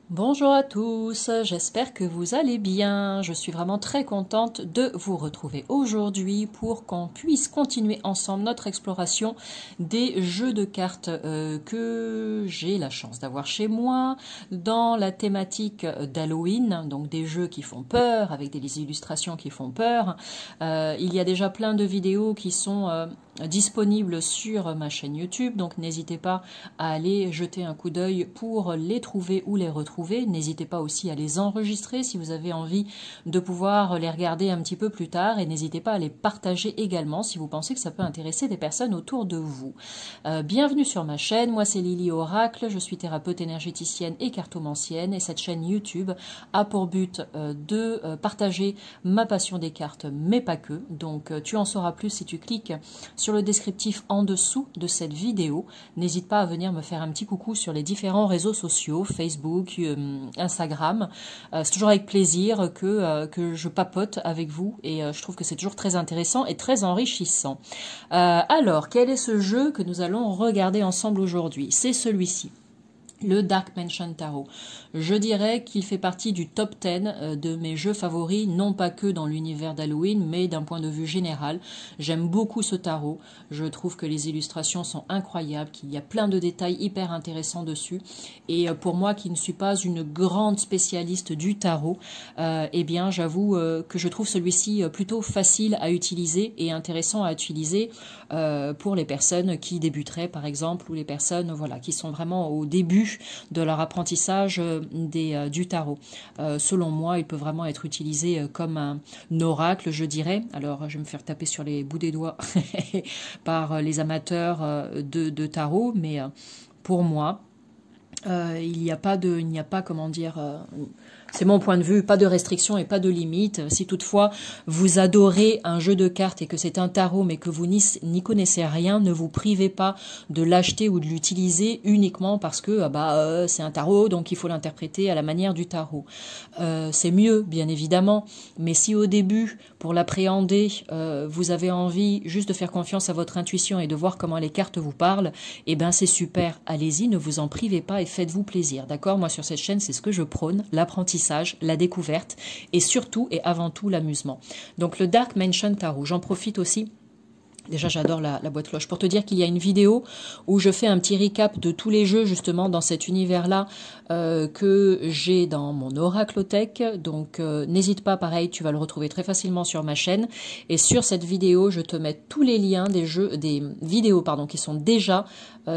Bonjour à tous, j'espère que vous allez bien. Je suis vraiment très contente de vous retrouver aujourd'hui pour qu'on puisse continuer ensemble notre exploration des jeux de cartes que j'ai la chance d'avoir chez moi dans la thématique d'Halloween, donc des jeux qui font peur, avec des illustrations qui font peur. Il y a déjà plein de vidéos qui sont disponibles sur ma chaîne YouTube, donc n'hésitez pas à aller jeter un coup d'œil pour les trouver ou les retrouver. N'hésitez pas aussi à les enregistrer si vous avez envie de pouvoir les regarder un petit peu plus tard, et n'hésitez pas à les partager également si vous pensez que ça peut intéresser des personnes autour de vous. Bienvenue sur ma chaîne, moi c'est Lily Oracle, je suis thérapeute énergéticienne et cartomancienne, et cette chaîne YouTube a pour but de partager ma passion des cartes, mais pas que. Donc tu en sauras plus si tu cliques sur le descriptif en dessous de cette vidéo. N'hésite pas à venir me faire un petit coucou sur les différents réseaux sociaux, Facebook, Instagram. C'est toujours avec plaisir que je papote avec vous, et je trouve que c'est toujours très intéressant et très enrichissant. Alors, quel est ce jeu que nous allons regarder ensemble aujourd'hui? C'est celui-ci, le Dark Mansion Tarot. Je dirais qu'il fait partie du top 10 de mes jeux favoris, non pas que dans l'univers d'Halloween, mais d'un point de vue général. J'aime beaucoup ce tarot, je trouve que les illustrations sont incroyables, qu'il y a plein de détails hyper intéressants dessus, et pour moi qui ne suis pas une grande spécialiste du tarot, eh bien j'avoue que je trouve celui-ci plutôt facile à utiliser et intéressant à utiliser pour les personnes qui débuteraient par exemple, ou les personnes voilà, qui sont vraiment au début de leur apprentissage du tarot. Selon moi, il peut vraiment être utilisé comme un oracle, je dirais. Alors, je vais me faire taper sur les bouts des doigts par les amateurs de tarot, mais pour moi, il n'y a pas, comment dire, c'est mon point de vue, pas de restriction et pas de limite. Si toutefois vous adorez un jeu de cartes et que c'est un tarot, mais que vous n'y connaissez rien, ne vous privez pas de l'acheter ou de l'utiliser uniquement parce que c'est un tarot, donc il faut l'interpréter à la manière du tarot. C'est mieux, bien évidemment, mais si au début, pour l'appréhender, vous avez envie juste de faire confiance à votre intuition et de voir comment les cartes vous parlent, eh ben c'est super, allez-y, ne vous en privez pas et faites-vous plaisir, d'accord? Moi sur cette chaîne, c'est ce que je prône, l'apprentissage, la découverte et surtout et avant tout l'amusement. Donc le Dark Mansion Tarot, j'en profite aussi. Déjà, j'adore la boîte cloche. Pour te dire qu'il y a une vidéo où je fais un petit recap de tous les jeux, justement, dans cet univers-là, que j'ai dans mon Oraclothèque. Donc, n'hésite pas, pareil, tu vas le retrouver très facilement sur ma chaîne. Et sur cette vidéo, je te mets tous les liens des vidéos, pardon, qui sont déjà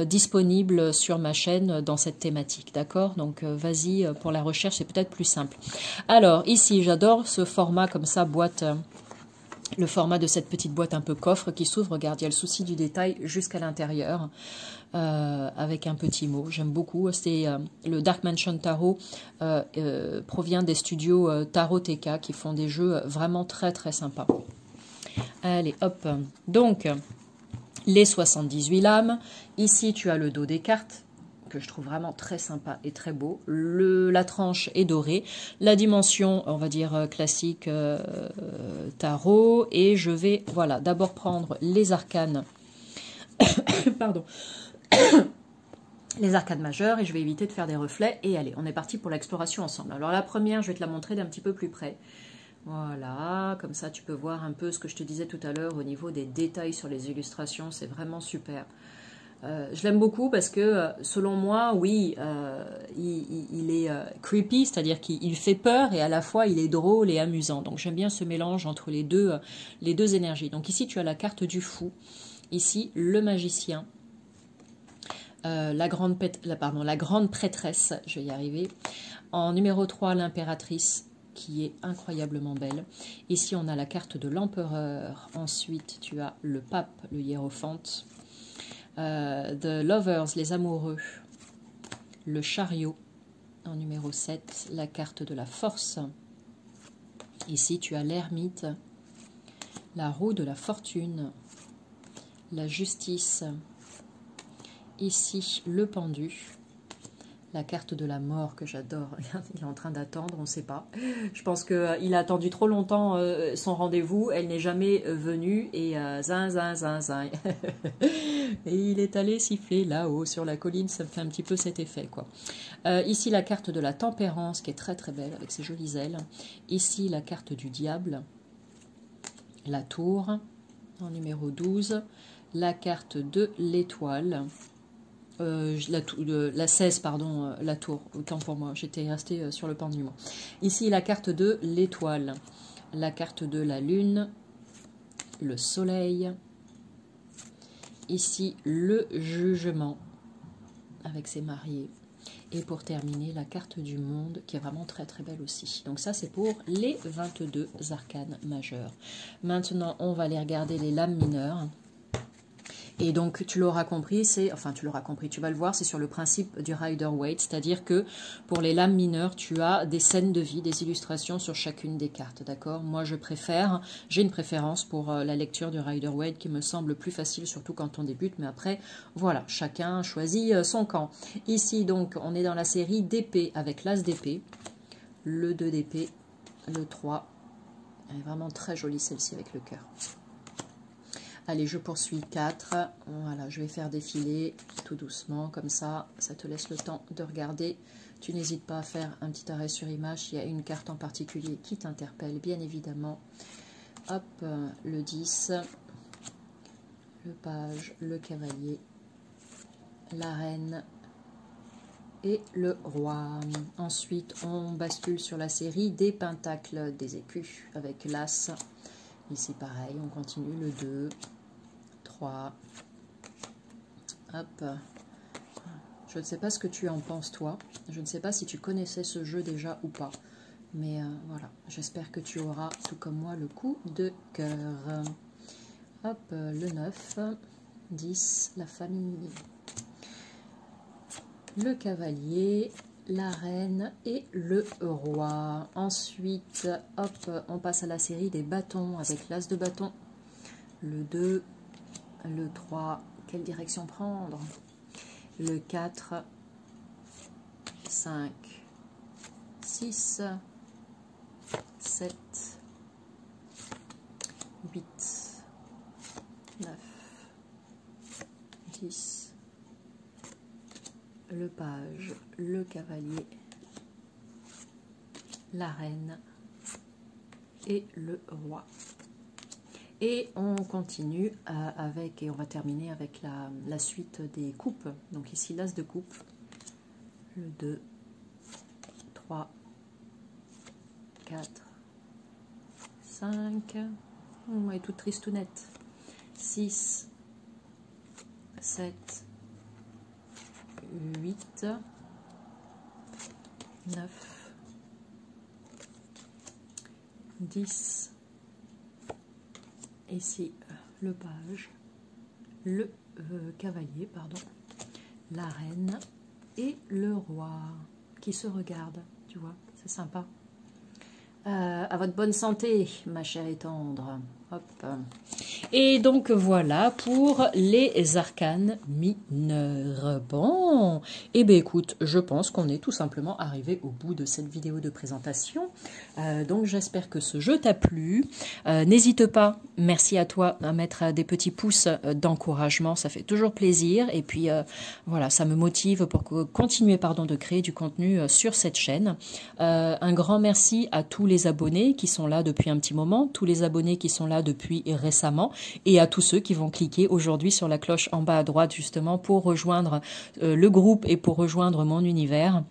disponibles sur ma chaîne dans cette thématique. D'accord? Donc, vas-y, pour la recherche, c'est peut-être plus simple. Alors, ici, j'adore ce format comme ça, boîte... le format de cette petite boîte un peu coffre qui s'ouvre, regarde, il y a le souci du détail jusqu'à l'intérieur, avec un petit mot, j'aime beaucoup. C'est le Dark Mansion Tarot, provient des studios Tarot TK qui font des jeux vraiment très très sympas. Allez, hop, donc les 78 lames, ici tu as le dos des cartes, que je trouve vraiment très sympa et très beau. La tranche est dorée. La dimension, on va dire, classique tarot. Et je vais, voilà, d'abord prendre les arcanes. Pardon. Les arcanes majeures, et je vais éviter de faire des reflets. Et allez, on est parti pour l'exploration ensemble. Alors la première, je vais te la montrer d'un petit peu plus près. Voilà, comme ça tu peux voir un peu ce que je te disais tout à l'heure au niveau des détails sur les illustrations. C'est vraiment super. Je l'aime beaucoup parce que, selon moi, oui, il est creepy, c'est-à-dire qu'il fait peur et à la fois il est drôle et amusant. Donc j'aime bien ce mélange entre les deux énergies. Donc ici tu as la carte du fou, ici le magicien, la grande prêtresse, je vais y arriver. En numéro 3, l'impératrice, qui est incroyablement belle. Ici on a la carte de l'empereur, ensuite tu as le pape, le hiérophante. The Lovers, les amoureux, le chariot en numéro 7, la carte de la force. Ici tu as l'ermite, la roue de la fortune, la justice. Ici le pendu, La carte de la mort que j'adore. Il est en train d'attendre, on ne sait pas. Je pense qu'il a attendu trop longtemps son rendez-vous. Elle n'est jamais venue et zin, zin, zin, zin. Et il est allé siffler là-haut sur la colline. Ça me fait un petit peu cet effet, quoi. Ici, la carte de la tempérance qui est très très belle avec ses jolies ailes. Ici, la carte du diable. La tour en numéro 12. La carte de l'étoile. La 16, pardon, la tour, autant pour moi, j'étais restée sur le pendulum. Ici, la carte de l'étoile, la carte de la lune, le soleil. Ici, le jugement, avec ses mariés. Et pour terminer, la carte du monde, qui est vraiment très très belle aussi. Donc ça, c'est pour les 22 arcanes majeures. Maintenant, on va aller regarder les lames mineures. Et donc, tu l'auras compris, tu vas le voir, c'est sur le principe du Rider-Waite, c'est-à-dire que pour les lames mineures, tu as des scènes de vie, des illustrations sur chacune des cartes, d'accord? Moi, j'ai une préférence pour la lecture du Rider-Waite qui me semble plus facile, surtout quand on débute, mais après, voilà, chacun choisit son camp. Ici, donc, on est dans la série d'épée avec l'as d'épée, le 2 d'épée, le 3, elle est vraiment très jolie celle-ci avec le cœur. Allez, je poursuis 4. Voilà, je vais faire défiler tout doucement, comme ça te laisse le temps de regarder. Tu n'hésites pas à faire un petit arrêt sur image. Il y a une carte en particulier qui t'interpelle, bien évidemment. Hop, le 10, le page, le cavalier, la reine et le roi. Ensuite, on bascule sur la série des pentacles, des écus, avec l'as. Ici, pareil, on continue le 2. 3. Hop. Je ne sais pas ce que tu en penses, toi. Je ne sais pas si tu connaissais ce jeu déjà ou pas. Mais voilà, j'espère que tu auras, tout comme moi, le coup de cœur. Hop, le 9. 10, la famille. Le cavalier, la reine et le roi. Ensuite, hop, on passe à la série des bâtons avec l'as de bâton. Le 2. Le 3, quelle direction prendre? Le 4, 5, 6, 7, 8, 9, 10, le page, le cavalier, la reine et le roi. Et on continue et on va terminer avec la suite des coupes. Donc ici, l'as de coupe, le 2, 3, 4, 5, elle est toute tristounette, 6, 7, 8, 9, 10, ici le page, le cavalier, pardon, la reine et le roi qui se regardent, tu vois, c'est sympa. À votre bonne santé, ma chère et tendre. Hop. Et donc voilà pour les arcanes mineurs. Bon, et bien écoute, je pense qu'on est tout simplement arrivé au bout de cette vidéo de présentation. Donc j'espère que ce jeu t'a plu. N'hésite pas, merci à toi, à mettre des petits pouces d'encouragement, ça fait toujours plaisir. Et puis voilà, ça me motive pour continuer de créer du contenu sur cette chaîne. Un grand merci à tous les abonnés qui sont là depuis un petit moment, tous les abonnés qui sont là depuis récemment, et à tous ceux qui vont cliquer aujourd'hui sur la cloche en bas à droite justement pour rejoindre le groupe et pour rejoindre mon univers.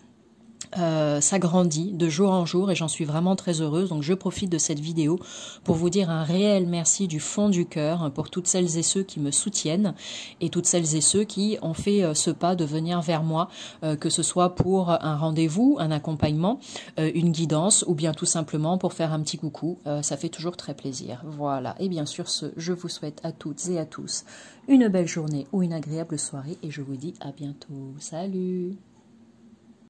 Ça grandit de jour en jour et j'en suis vraiment très heureuse. Donc je profite de cette vidéo pour vous dire un réel merci du fond du cœur pour toutes celles et ceux qui me soutiennent et toutes celles et ceux qui ont fait ce pas de venir vers moi, que ce soit pour un rendez-vous, un accompagnement, une guidance ou bien tout simplement pour faire un petit coucou. Ça fait toujours très plaisir. Voilà, et bien sûr je vous souhaite à toutes et à tous une belle journée ou une agréable soirée et je vous dis à bientôt. Salut!